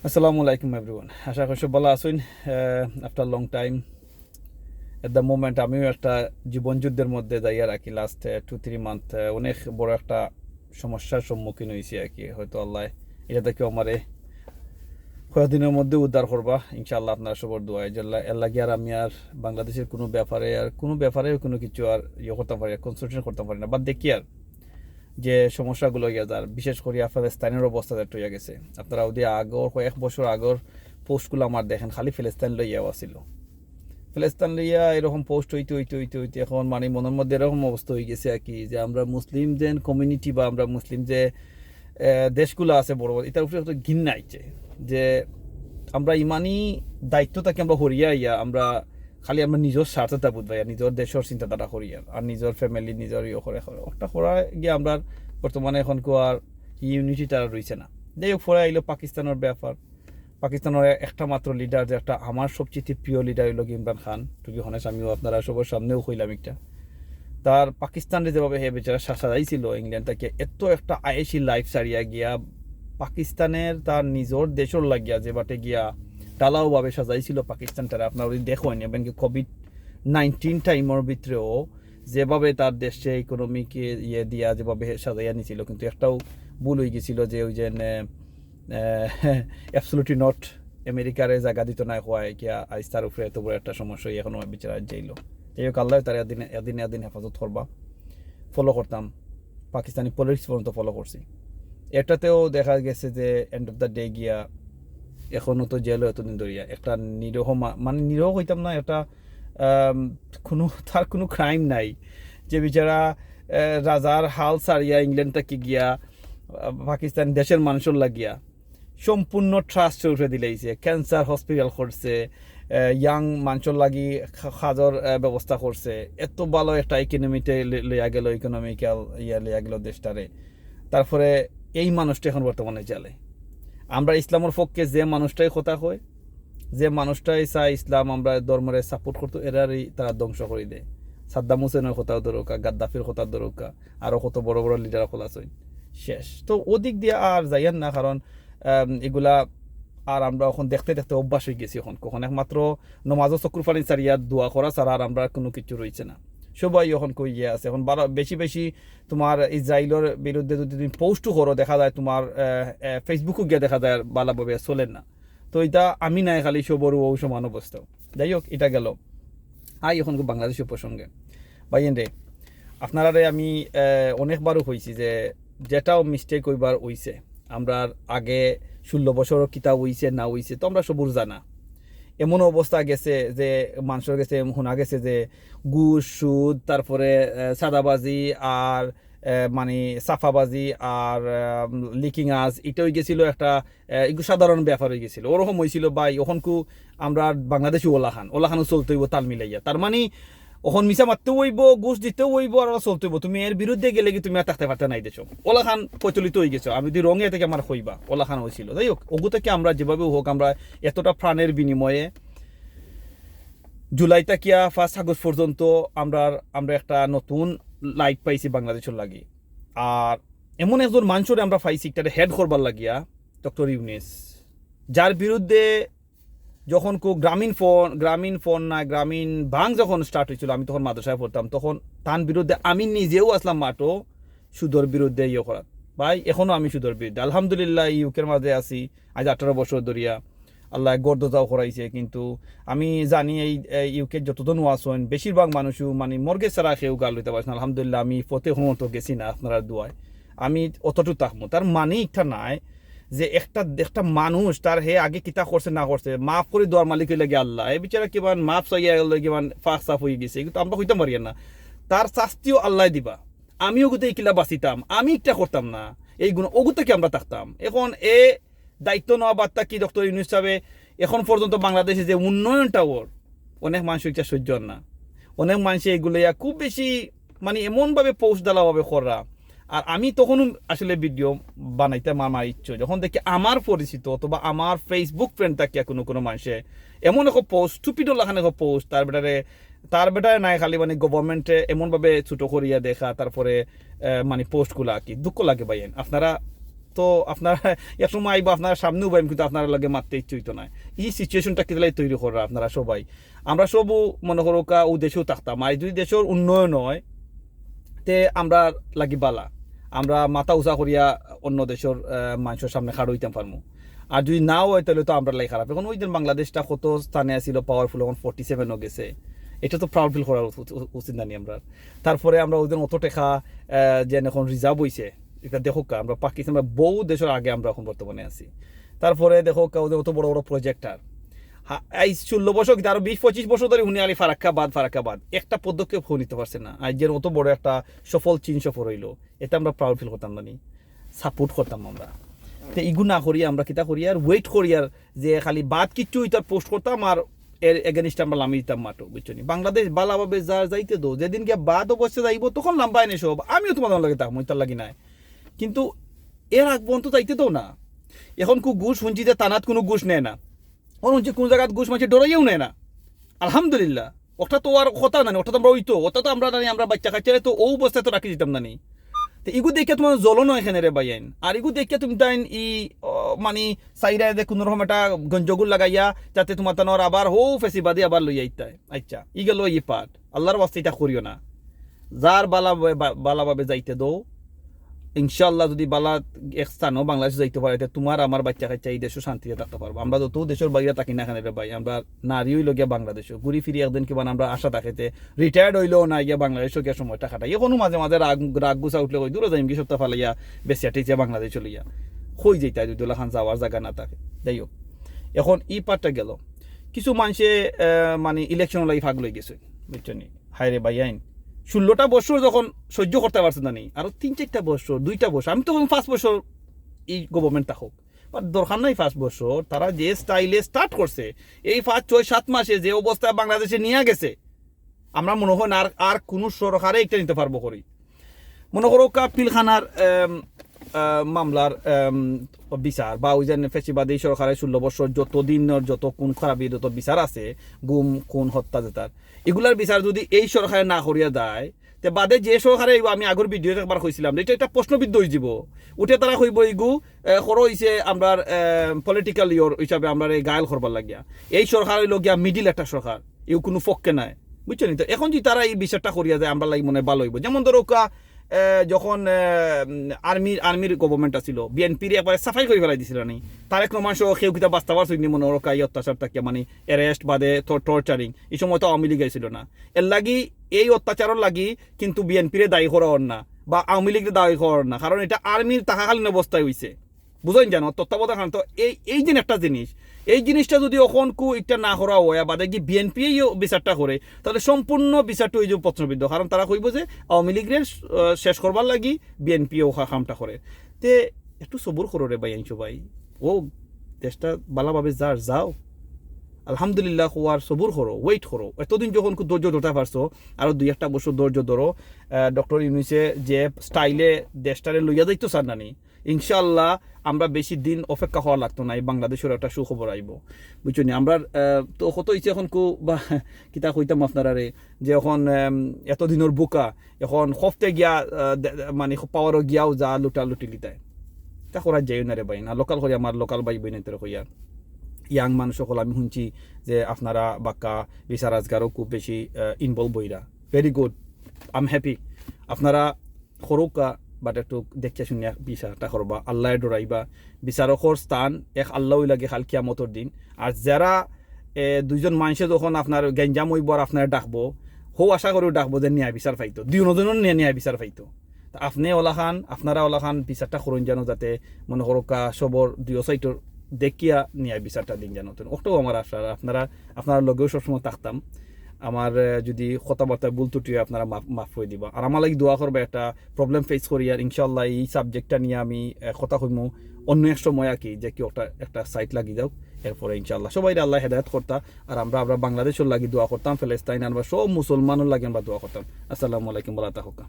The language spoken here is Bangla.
আসসালামু আলাইকুম এভরিওয়ান, আশা করি সব ভালো আছেন। After long time at the moment আমিও একটা জীবন যুদ্ধের মধ্যে যাইয়া রাখি। লাস্ট 2-3 মান্থ অনেক বড় একটা সমস্যার সম্মুখীন হয়েছি আর কি। হয়তো আল্লাহ এটা থেকে আমারে কয়েকদিনের মধ্যে উদ্ধার করবা ইনশাআল্লাহ। আপনারা সবার দোয়ায় এর লাগে আর আমি আর বাংলাদেশের কোনো ব্যাপারে কোনো কিছু আর করতে পারি, কনসেন্ট্রেট করতে পারি না। বাট দেখি আর যে সমস্যাগুলো ইয়ে যার, বিশেষ করে ফিলিস্তাইনের অবস্থা যেটা হয়ে গেছে। আপনারা ওদি আগর কয়েক বছর আগর পোস্টগুলো আমার দেখেন, খালি ফিলিস্তাইন লইয়াও ছিল। ফিলিস্তান লইয়া এরকম পোস্ট হইতে এখন মানে মনের মধ্যে এরকম অবস্থা হয়ে গেছে আর কি, যে আমরা মুসলিম যে কমিউনিটি বা আমরা মুসলিম যে দেশগুলো আছে বড় বড়, এটার উপরে একটা ঘৃণা আইছে যে আমরা ইমানই দায়িত্বটাকে আমরা হরিয়া ইয়া আমরা খালি আমরা নিজের স্বার্থটা বুঝবাই, নিজের দেশের চিন্তাধারা করি আর নিজের ফ্যামিলি নিজের ইয়ে করে একটা করা গিয়ে আমরা বর্তমানে এখন কেউ আর ইউনিটি তারা রয়েছে না। যাই হোক, পরে আইলো পাকিস্তানের ব্যাপার। পাকিস্তানের একটা মাত্র লিডার, যে একটা আমার সবচেয়ে প্রিয় লিডার হইল Imran Khan. Two B honest, আমিও আপনারা সবার সামনেও কইলাম একটা, তার পাকিস্তানের যেভাবে হে বেচারা সাজাইছিল ইংল্যান্ড থেকে, এত একটা আয়েসি লাইফ সারিয়া গিয়া পাকিস্তানের তার নিজের দেশের লাগিয়া যে বাটে গিয়া ডালাওভাবে সাজাইছিল পাকিস্তানটারে। আপনার ওই দেখেন এবং COVID-19 টাইমের ভিতরেও যেভাবে তার দেশে ইকোনমিকে ইয়ে দিয়া যেভাবে সাজাইয়া নিছিল, কিন্তু একটাও ভুল হয়ে গেছিল যে ওই যে অ্যাবসলিউটলি নট আমেরিকারে জায়গা দিত না হওয়ায় গিয়া আইস তার উপরে এত বড় একটা সমস্যা এখনো বিচারা যাইল। যাই হোক, আল্লাহ তার এদিন হেফাজত করবা। ফলো করতাম, পাকিস্তানি পলিটিক্স পর্যন্ত ফলো করছি। এটাতেও দেখা গেছে যে এন্ড অফ দ্য ডে গিয়া এখনও তো জেলও এতদিন ধরিয়া একটা নিরহ মানে নিরহ হইতাম না, একটা তার কোনো ক্রাইম নাই, যে বিচারা রাজার হাল সারিয়া ইংল্যান্ড থেকে গিয়া পাকিস্তান দেশের মানুষের লাগিয়া সম্পূর্ণ ট্রাস্ট উঠে দিলেইছে। ক্যান্সার হসপিটাল করছে, ইয়াং মানুষের লাগি খাজর ব্যবস্থা করছে। এত ভালো একটা ইকোনমিতে লইয়া গেল, ইকোনমিক্যাল লইয়া গেল দেশটারে। তারপরে এই মানুষটা এখন বর্তমানে চলে। আমরা ইসলামের পক্ষে যে মানুষটাই কথা হয়, যে মানুষটাই চায় ইসলাম আমরা ধর্মরে সাপোর্ট করতো, এরারই তারা ধ্বংস করে দেয়। সাদ্দাম হুসেনের কথাও দরকার, গাদ্দাফির কথা দরকার, আরও কত বড় বড় লিডার খোলা আছে, শেষ। তো ওদিক দিয়ে আর যাইয়েন না, কারণ এগুলা আর আমরা এখন দেখতে দেখতে অভ্যাস হয়ে গেছি। কখন একমাত্র নমাজও চকুর পানি চারিয়া দোয়া করা ছাড়া আর আমরা কোনো কিছু রয়েছে না। সবাই এখন কই ইয়ে আছে, এখন বেশি বেশি তোমার ইসরায়েলের বিরুদ্ধে যদি তুমি পোস্টও করো, দেখা যায় তোমার ফেসবুকও গিয়ে দেখা যায় ভালোভাবে চলেন না। তো এটা আমি নাই খালি সবরও ও সমান অবস্থা। যাই হোক, এটা গেল। এখন বাংলাদেশের প্রসঙ্গে ভাইয়েন রে, আপনারা আমি অনেকবারও হয়েছি যে যেটাও মিস্টেক হইবার হইছে, আমরা আগে 16 বছরও কিতাব হইছে না হইছে তো আমরা সবুর জানা। এমন অবস্থা গেছে যে মানুষের গেছে শোনা গেছে যে ঘুষ সুদ, তারপরে সাদাবাজি আর মানে সাফাবাজি আর লিকিং আজ, এটা হয়ে গেছিল একটা সাধারণ ব্যাপার হয়ে গেছিল। ওরকম হয়েছিল ভাই। ওখানকু আমরা বাংলাদেশি ওলাখানও চলতে হইব তাল মিলাইয়া। তার মানে ওখন মিশা মারতেও হইব, ঘুষ দিতেও হইব, আর চলতে হইব। তুমি এর বিরুদ্ধে গেলে কি তুমি আর থাকতে পারতে নাই দেশ। ওলাখান প্রচলিত হয়ে গেছে। আমি যদি রঙে থেকে আমার হইবা ওলাখান হয়েছিল। যাই হোক, ওগু থেকে আমরা যেভাবে হোক আমরা এতটা প্রাণের বিনিময়ে জুলাই তাকিয়া 1 আগস্ট পর্যন্ত আমরা একটা নতুন লাইফ পাইছি বাংলাদেশের লাগি। আর এমন একজন মানুষের আমরা পাইছি একটা হেড করবার লাগিয়া, ডক্টর ইউনিস, যার বিরুদ্ধে যখন গ্রামীণ ভাঙ যখন স্টার্ট হয়েছিল, আমি তখন মাদ্রাসায় পড়তাম, তখন তার বিরুদ্ধে আমি নিজেও আসলাম মাঠও সুদর বিরুদ্ধে ইয়ে করার। ভাই এখনও আমি সুদর বিরুদ্ধে, আলহামদুলিল্লাহ ইউকের মাঝে আছি আজ 18 বছর ধরিয়া। আল্লাহ গর্দতাও করাইছে, কিন্তু আমি জানি এই ইউকে যতজন আসেন বেশিরভাগ মানুষও মানে মর্গে ছাড়া কেউ গাল লইতে পারছেন। আলহামদুলিল্লাহ আমি পথে হমত গেছি না, আপনারা দোয়ায় আমি অতটুকু তাকমো। তার মানে একটা নাই যে একটা মানুষ তার হে আগে কিতা করছে না করছে মাফ করে দেওয়ার মালিক লাগে আল্লাহ। এই বিচারা কিমান মাফ চাইয়া কিমান ফাঁক সাফ হয়ে গেছে, কিন্তু আমরা হইতে পারি না। তার শাস্তিও আল্লাহ দিবা। আমিও গোতে এই কিলা বাঁচিতাম, আমি একটা করতাম না এই গুণ ওগুতে কি আমরা থাকতাম। এখন দায়িত্ব নেওয়া বার্তা কি ডক্টর ইউনূস সাহেব এখন পর্যন্ত বাংলাদেশে যে উন্নয়নটা ওর অনেক মানুষ এটা সহ্য না। অনেক মানুষ এগুলো খুব বেশি মানে এমনভাবে পোস্ট দালাভাবে করা। আর আমি তখনও আসলে ভিডিও বানাইতে আমার ইচ্ছে, যখন দেখি আমার পরিচিত অথবা আমার ফেসবুক ফ্রেন্ড থাকে কোনো মানুষে এমন এক পোস্ট টুপিডোলাখান এক পোস্ট তার বেটারে নাই খালি মানে গভর্নমেন্টে এমনভাবে ছোটো করিয়া দেখা, তারপরে মানে পোস্টগুলা কি দুঃখ লাগে ভাইয়েন। আপনারা তো আপনার এক সময় আইব আপনার সামনেও পাইম কিন্তু আপনার লগে মারতে ইচ্ছে হইতো না এই সিচুয়েশনটা কিতলাই তৈরি করা আপনারা সবাই আমরা সবও মনে করো ও দেশেও থাকতাম আর যদি দেশের উন্নয়ন হয় তে আমরা লাগি বালা আমরা মাথা উঁচা করিয়া অন্য দেশের মানুষের সামনে খাড় হইতাম পারবো আর যদি নাও হয় তাহলে তো আমরা লাই খারাপ এখন ওই দিন বাংলাদেশটা কত স্থানে আসছিল পাওয়ারফুল এখন 47ও গেছে এটা তো প্রাউড ফিল করা উচিত জানি আমরা তারপরে আমরা ওই দিন অত টেকা যে এখন রিজার্ভ হয়েছে এটা দেখো আমরা পাকিস্তান আমরা বহু দেশের আগে আমরা এখন বর্তমানে আছি তারপরে দেখো ওদের অত বড় বড় প্রজেক্টার এই 16 বছর আরো 20-25 বছর ধরে উনি আলী ফারাক্কাবাদ একটা পদক্ষেপ নিতে পারছে না আজ যে অত বড় একটা সফল চীন সফর হইলো এটা আমরা প্রাউড ফিল করতাম না সাপোর্ট করতাম আমরা তো ইগু না করি আমরা কিতা করি আর ওয়েট করি আর যে খালি বাদ কিচ্ছু তার পোস্ট করতাম আর এর এগেনিস্ট আমরা লামি দিতাম মাটো বুঝছো বাংলাদেশ বালাভাবে যা যাইতে দো যেদিন গিয়ে বাদ অবশ্যই যাইব তখন লাম্বাই নেই সব আমিও তোমাদের লাগে থাকবো তার লাগি নাই কিন্তু এর আগ পর্যন্ত যাইতে তো না এখন খুব ঘুষ শুনছি যে তানাত কোনো ঘুষ নেয় না শুনছি কোন জায়গায় ঘুষ মাঝে ডরাইও নেয় না আলহামদুলিল্লাহ ওটা তো আর কথা না ওটা তো আমরা ওইতো ওটা তো আমরা জানি আমরা বাচ্চা কাচ্চারে তো ও অবস্থায় তো রাখি দিতাম না তো ইগু দেখে তোমার জ্বলনো এখানে রে বাইন আর ইগু দেখে তুমি তাই মানে সাইডে যে কোনো রকম একটা গঞ্জগুল লাগাইয়া যাতে তোমার তানোর আবার ফেসিবাদি আবার লইয়া ইত্যায় আচ্ছা ই গেল ই পাঠ আল্লাহর বাস্তে এটা করিও না যার বালাভাবে যাইতে দো ইনশাল্লাহ যদি বালা এক স্থানও বাংলাদেশে যাইতে পারে তোমার আমার বাচ্চা কাচ্চা এই দেশও শান্তিতে থাকতে পারবো আমরা যত দেশের বাইরে থাকি না এখানে রে ভাই আমরা নারী হইল গিয়া বাংলাদেশও ঘুরি ফিরি একদিন কিবা আমরা আশা থাকেতে রিটায়ার্ড হইলেও না গিয়া বাংলাদেশও গিয়া সময়টা কাটাই এখনো মাঝে মাঝে রাগ গুছা উঠলে ওই দূরে যাইম কি সপ্তাহ ফালাইয়া বেশি আটিছে বাংলাদেশ চলিয়া হই যাইতাই যদি খান যাওয়ার জায়গা না থাকে যাই হোক এখন ই পার্টটা গেল কিছু মানুষে মানে ইলেকশন লাই ভাগ লই গেছে বুঝছেন হায় রে ভাই আইন 16টা বছর যখন সহ্য করতে পারছে না নি আরো 3-4টা বছর 2টা বছর আমি তো 5 বছর এই গভর্নমেন্ট থাকুক বাট দরকার নাই 5 বছর তারা যে স্টাইলে স্টার্ট করছে এই 5-6-7 মাসে যে অবস্থায় বাংলাদেশে নিয়ে গেছে আমরা মনে হয় আর কোনো সরকারে একটা নিতে পারবো করি মনে করো পিলখানার মামলার বিচার বা ওই যে ফেসিবাদী সরকারের 16 বছর যতদিনের যত কোন খারাপি যত বিচার আছে গুম খুন হত্যা যেতার এগুলার বিচার যদি এই সরকারে না করিয়া দেয় তে বাদে যে সরকারে আমি আগের ভিডিওতে একবার কইছিলাম এটা একটা প্রশ্নবিদ্ধ হয়ে যাব উঠে তারা কইব ইগু খরো হইছে আমরা পলিটিক্যাল ইয়র হিসাবে আমরা গায়ল করবার লাগিয়া এই সরকার হইল গিয়া মিডিল একটা সরকার এও কোনো পক্ষে নাই বুঝছো নি তো এখন যদি তারা এই বিচারটা করিয়া যায় আমরা লাগি মনে ভালো হইব যেমন ধরো যখন আর্মির গভর্নমেন্ট আছিল বিএনপির একবারে সাফাই করে ফেলাই দিছিল নি তারেক রহমান সহ কেউ কিতা বাস্তাবার সৈন্য মনে রকা এই অত্যাচার থাকে মানে অ্যারেস্ট বাদে টর্চারিং এই সময় তো আওয়ামী লীগ গেছিল না এর লাগি এই অত্যাচারের লাগি কিন্তু বিএনপিরে দায়ী করার না বা আওয়ামী লীগের দায়ী করার না কারণ এটা আর্মির থাকাকালীন অবস্থায় হয়েছে বুঝলেন জানো তত্ত্বাবধান তো এই যে একটা জিনিস এই জিনিসটা যদি এখন একটা না করা হয় বাদে কি বিএনপি বিচারটা করে তাহলে সম্পূর্ণ বিচারটা হয়ে যাবে প্রশ্নবিদ্ধ কারণ তারা কইব যে আওয়ামী লীগের শেষ করবার লাগি বিএনপিও কামটা করে তে একটু সবুর করো রে ভাই আইনছো ভাই ও দেশটা ভালোভাবে যাও আলহামদুলিল্লাহ হওয়ার সবুর করো ওয়েট করো এতদিন যখন খুব ধৈর্য ধরতে পারছো আরো 2-1 বছর ধৈর্য ধরো ডক্টর ইউনুসে যে স্টাইলে দেশটারে লইয়া যাইতো স্যার নানি ইনশাল্লাহ আমরা বেশি দিন অপেক্ষা হওয়া লাগতো না এই বাংলাদেশের একটা সুখবর আইব বুঝছো নি আমরা তো কত ইচ্ছে এখন বা কিতা কইতাম আপনারা যে এখন এতদিনের বোকা এখন হফতে গিয়া মানে পাওয়ারও গিয়াও যা লুটালুটি লিতায় তা করা যাই না রে ভাই না লোকাল করি আমার লোকাল ভাই বোনের কইয়া ইয়াং মানুষ সকল আমি শুনছি যে আপনারা বাক্কা বিচার আজগারও খুব বেশি ইনভলভ হইরা very good I am happy আপনারা সৰুকা বাট একটু দেখে শুনিয়া বিচারটা করবা আল্লাহ ডরাইবা বিচারকর স্থান এক আল্লাহ লাগে খাল কিয়ামতর দিন আর যারা দুইজন মানুষে যখন আপনার গেঞ্জাম হইব আর আপনার ডাকবো আশা করেও ডাকবো যে ন্যায় বিচার পাইতো দুজনের ন্যায় বিচার পাইতো আপনি ওলাখান আপনারা ওলাখান বিচারটা করুন জানো যাতে মনে করুকা সবর দুই সাইটর দেখিয়া ন্যায় বিচারটা দিন জানো ওটাও আমার আশা আপনারা লগেও সবসময় থাকতাম আমার যদি কথাবার্তা ভুল ত্রুটি আপনারা মাফ করে দিবা আর আমার লাগি দোয়া করবে একটা প্রবলেম ফেস করি আর ইনশাল্লাহ এই সাবজেক্টটা নিয়ে আমি কথা কইমু অন্য এক সময় আর কি যে কি একটা সাইট লাগি যাও এরপরে ইনশাল্লাহ সবাই আল্লাহ হেদায়ত করতা আর আমরা বাংলাদেশের লাগি দোয়া করতাম ফিলিস্তিন আমরা সব মুসলমানের লাগে আমরা দোয়া করতাম আসসালামু আলাইকুম ওয়া রাহমাতুল্লাহ।